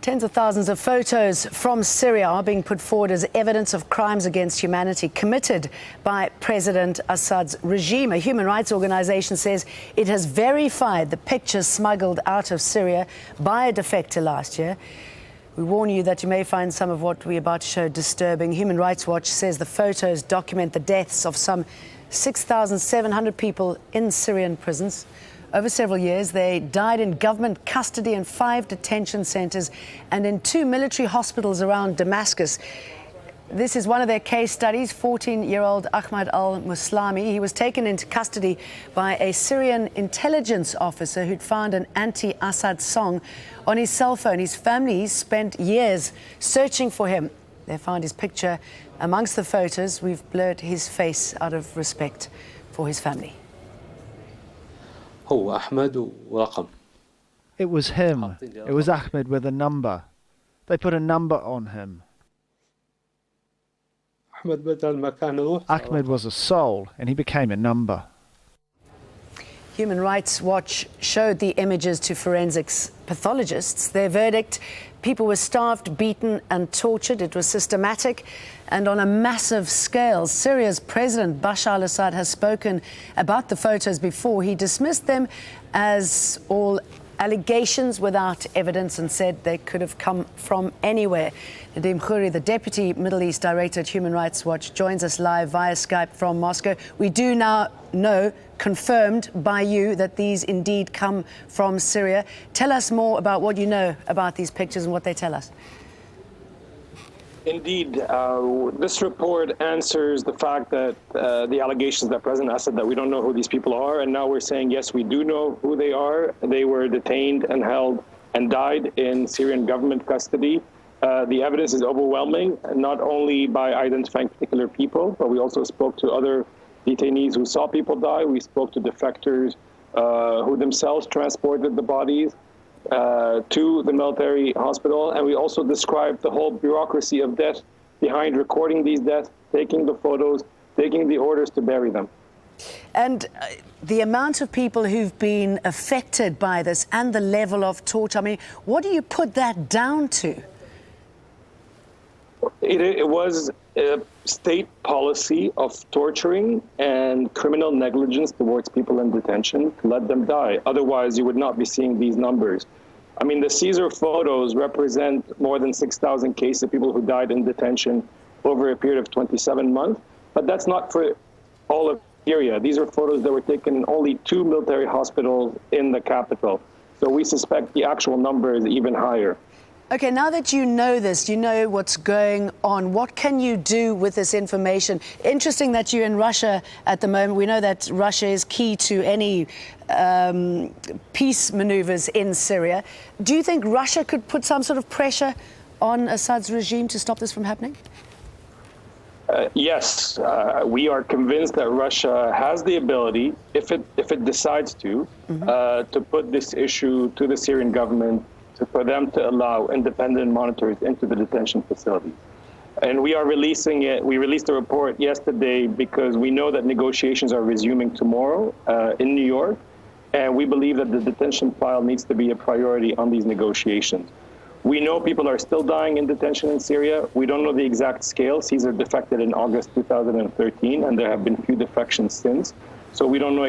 Tens of thousands of photos from Syria are being put forward as evidence of crimes against humanity committed by President Assad's regime. A human rights organization says it has verified the pictures smuggled out of Syria by a defector last year. We warn you that you may find some of what we're about to show disturbing. Human Rights Watch says the photos document the deaths of some 6,700 people in Syrian prisons. Over several years, they died in government custody in 5 detention centres and in 2 military hospitals around Damascus. This is one of their case studies. 14-year-old Ahmad al-Muslimi. He was taken into custody by a Syrian intelligence officer who'd found an anti-Assad song on his cell phone. His family spent years searching for him. They found his picture amongst the photos. We've blurred his face out of respect for his family. It was him. It was Ahmed with a number. They put a number on him. Ahmed was a soul, and he became a number. Human Rights Watch showed the images to forensics pathologists. Their verdict: people were starved, beaten and tortured. It was systematic and on a massive scale. Syria's President Bashar al-Assad has spoken about the photos before. He dismissed them as all allegations without evidence and said they could have come from anywhere. Nadim Khoury, the Deputy Middle East Director at Human Rights Watch, joins us live via Skype from Moscow. We do now know, confirmed by you, that these indeed come from Syria. Tell us more about what you know about these pictures and what they tell us. Indeed, this report answers the fact that the allegations that President Assad that we don't know who these people are, and now we're saying, yes, we do know who they are. They were detained and held and died in Syrian government custody. The evidence is overwhelming, not only by identifying particular people, but we also spoke to other detainees who saw people die. We spoke to defectors who themselves transported the bodies to the military hospital, and we also described the whole bureaucracy of death behind recording these deaths, taking the photos, taking the orders to bury them. And the amount of people who've been affected by this and the level of torture, I mean, what do you put that down to? It was a state policy of torturing and criminal negligence towards people in detention to let them die. Otherwise, you would not be seeing these numbers. I mean, the Caesar photos represent more than 6,000 cases of people who died in detention over a period of 27 months. But that's not for all of Syria. These are photos that were taken in only 2 military hospitals in the capital. So we suspect the actual number is even higher. Okay, now that you know this, you know what's going on, what can you do with this information? Interesting that you're in Russia at the moment. We know that Russia is key to any peace maneuvers in Syria. Do you think Russia could put some sort of pressure on Assad's regime to stop this from happening? Yes, we are convinced that Russia has the ability, if it decides to put this issue to the Syrian government, for them to allow independent monitors into the detention facilities. And we are releasing it. We released a report yesterday because we know that negotiations are resuming tomorrow in New York. And we believe that the detention file needs to be a priority on these negotiations. We know people are still dying in detention in Syria. We don't know the exact scale. Caesar defected in August 2013, and there have been few defections since. So we don't know exactly